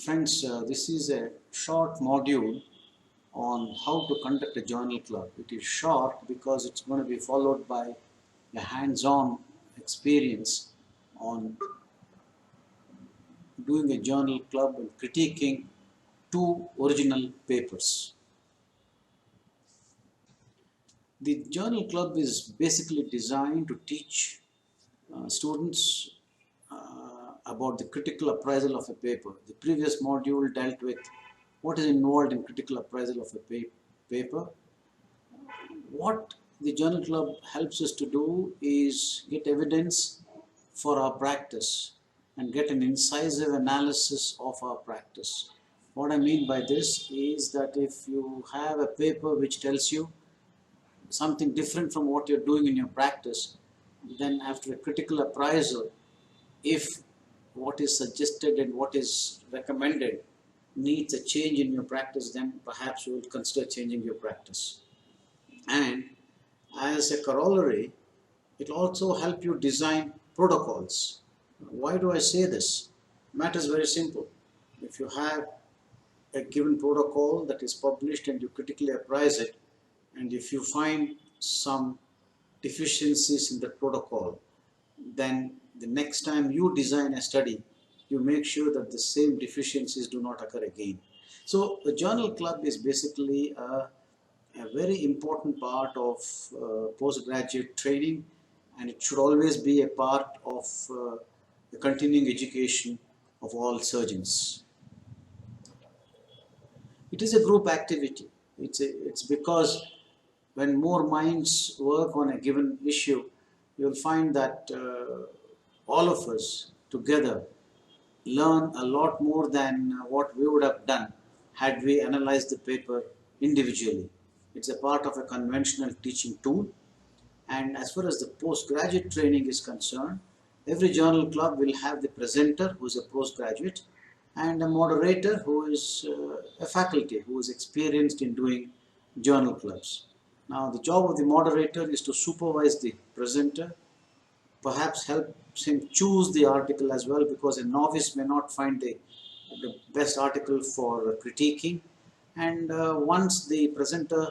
Friends, this is a short module on how to conduct a journal club. It is short because it's going to be followed by a hands-on experience on doing a journal club and critiquing two original papers. The journal club is basically designed to teach students about the critical appraisal of a paper. The previous module dealt with what is involved in critical appraisal of a paper. What the journal club helps us to do is get evidence for our practice and get an incisive analysis of our practice. What I mean by this is that if you have a paper which tells you something different from what you're doing in your practice, then after a critical appraisal, if what is suggested and what is recommended needs a change in your practice, then perhaps you will consider changing your practice. And as a corollary, it will also help you design protocols. Why do I say this? Matter is very simple. If you have a given protocol that is published and you critically apprise it, and if you find some deficiencies in the protocol, then the next time you design a study, you make sure that the same deficiencies do not occur again. So a journal club is basically a very important part of postgraduate training, and it should always be a part of the continuing education of all surgeons. It is a group activity. It's because when more minds work on a given issue, you'll find that all of us together learn a lot more than what we would have done had we analyzed the paper individually. It's a part of a conventional teaching tool. And as far as the postgraduate training is concerned, every journal club will have the presenter who is a postgraduate and a moderator who is a faculty who is experienced in doing journal clubs. Now, the job of the moderator is to supervise the presenter, perhaps helps him choose the article as well, because a novice may not find the best article for critiquing. And once the presenter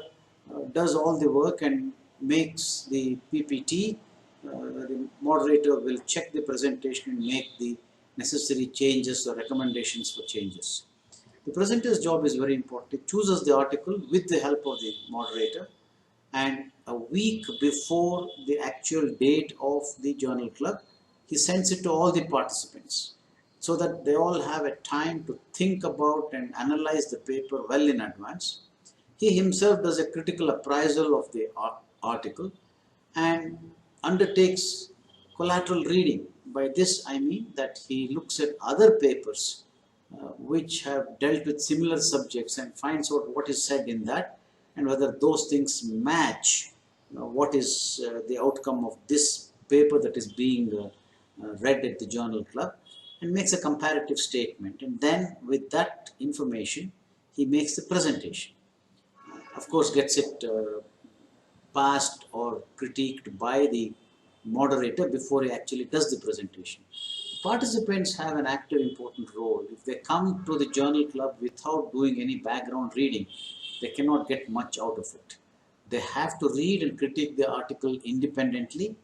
does all the work and makes the PPT, the moderator will check the presentation and make the necessary changes or recommendations for changes. The presenter's job is very important. He chooses the article with the help of the moderator, and a week before the actual date of the journal club, he sends it to all the participants so that they all have a time to think about and analyze the paper well in advance. He himself does a critical appraisal of the article and undertakes collateral reading. By this I mean that he looks at other papers which have dealt with similar subjects and finds out what is said in that and whether those things match what is the outcome of this paper that is being read at the journal club, and makes a comparative statement. And then with that information, he makes the presentation. Of course, gets it passed or critiqued by the moderator before he actually does the presentation. Participants have an active important role. If they come to the journal club without doing any background reading, they cannot get much out of it. They have to read and critique the article independently,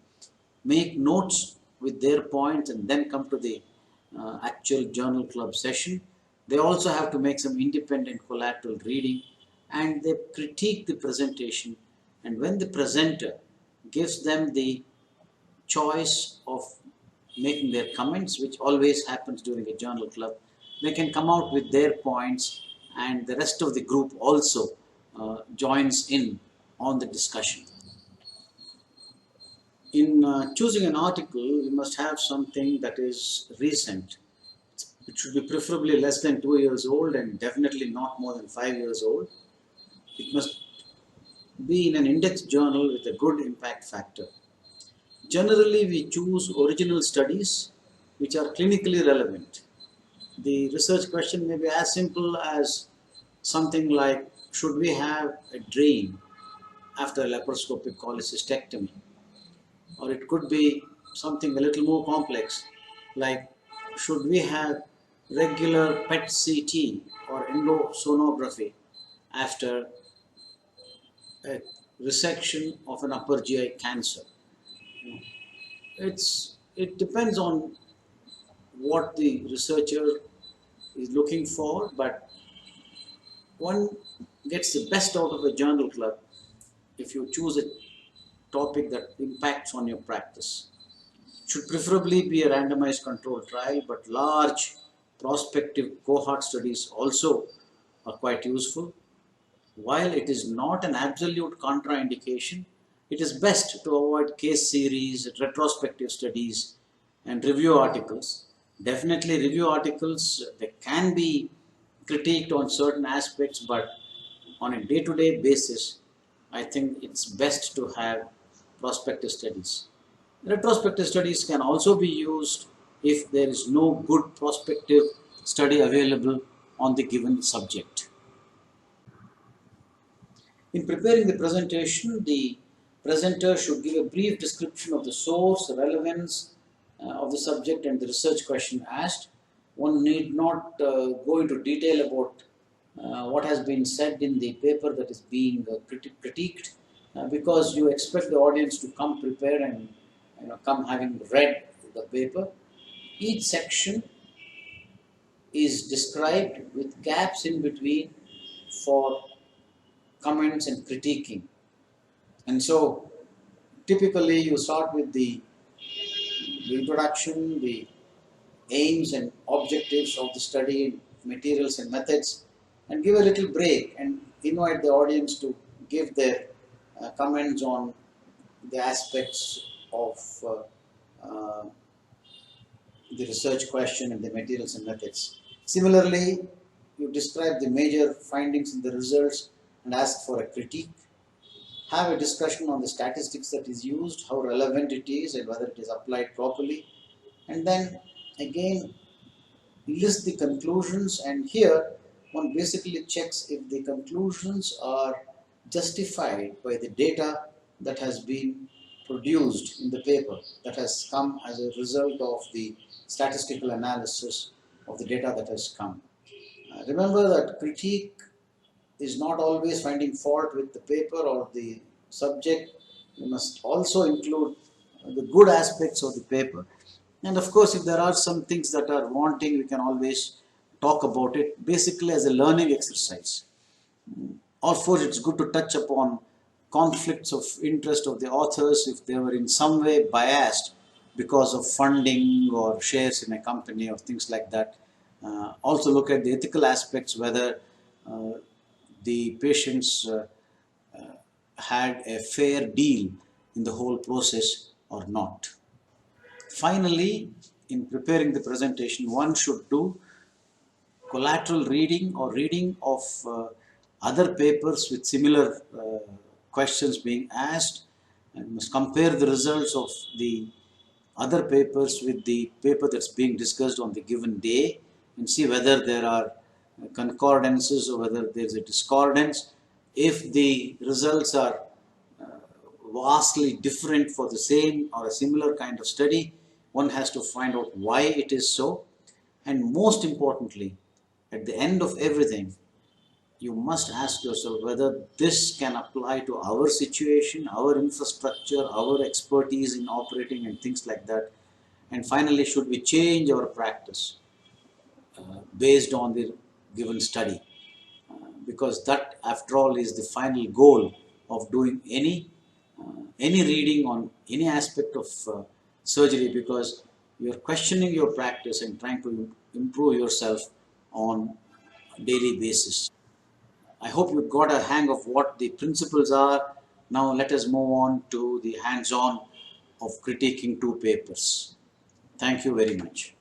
make notes with their points, and then come to the actual journal club session. They also have to make some independent collateral reading, and they critique the presentation. And when the presenter gives them the choice of making their comments, which always happens during a journal club, they can come out with their points, and the rest of the group also joins in on the discussion. In choosing an article, we must have something that is recent. It should be preferably less than 2 years old and definitely not more than 5 years old. It must be in an index journal with a good impact factor. Generally, we choose original studies which are clinically relevant. The research question may be as simple as something like, should we have a drain after a laparoscopic cholecystectomy? Or it could be something a little more complex, like, should we have regular PET CT or endosonography after a resection of an upper GI cancer. It depends on what the researcher is looking for, but one gets the best out of a journal club if you choose a topic that impacts on your practice. It should preferably be a randomized controlled trial, but large prospective cohort studies also are quite useful. While it is not an absolute contraindication, it is best to avoid case series, retrospective studies, and review articles. Definitely, review articles, they can be critiqued on certain aspects, but on a day-to-day basis, I think it's best to have prospective studies. Retrospective studies can also be used if there is no good prospective study available on the given subject. In preparing the presentation, the presenter should give a brief description of the source, the relevance of the subject and the research question asked. One need not go into detail about what has been said in the paper that is being critiqued because you expect the audience to come prepared and come having read the paper. Each section is described with gaps in between for comments and critiquing. And so typically you start with the introduction, the aims and objectives of the study, materials and methods, and give a little break and invite the audience to give their comments on the aspects of the research question and the materials and methods. Similarly, you describe the major findings in the results and ask for a critique. Have a discussion on the statistics that is used, how relevant it is and whether it is applied properly. And then again list the conclusions, and here one basically checks if the conclusions are justified by the data that has been produced in the paper, that has come as a result of the statistical analysis of the data that has come. Remember that critique is not always finding fault with the paper or the subject. You must also include the good aspects of the paper. And of course, if there are some things that are wanting, we can always talk about it, basically as a learning exercise. Of course, it's good to touch upon conflicts of interest of the authors if they were in some way biased because of funding or shares in a company or things like that. Also look at the ethical aspects, whether the patients had a fair deal in the whole process or not. Finally, in preparing the presentation, one should do collateral reading or reading of other papers with similar questions being asked, and must compare the results of the other papers with the paper that's being discussed on the given day and see whether there are concordances or whether there's a discordance. If the results are vastly different for the same or a similar kind of study, one has to find out why it is so. And most importantly, at the end of everything, you must ask yourself whether this can apply to our situation, our infrastructure, our expertise in operating and things like that. And finally, should we change our practice based on the given study? Because that, after all, is the final goal of doing any reading on any aspect of surgery, because you are questioning your practice and trying to improve yourself on a daily basis. I hope you got a hang of what the principles are. Now let us move on to the hands-on of critiquing two papers. Thank you very much.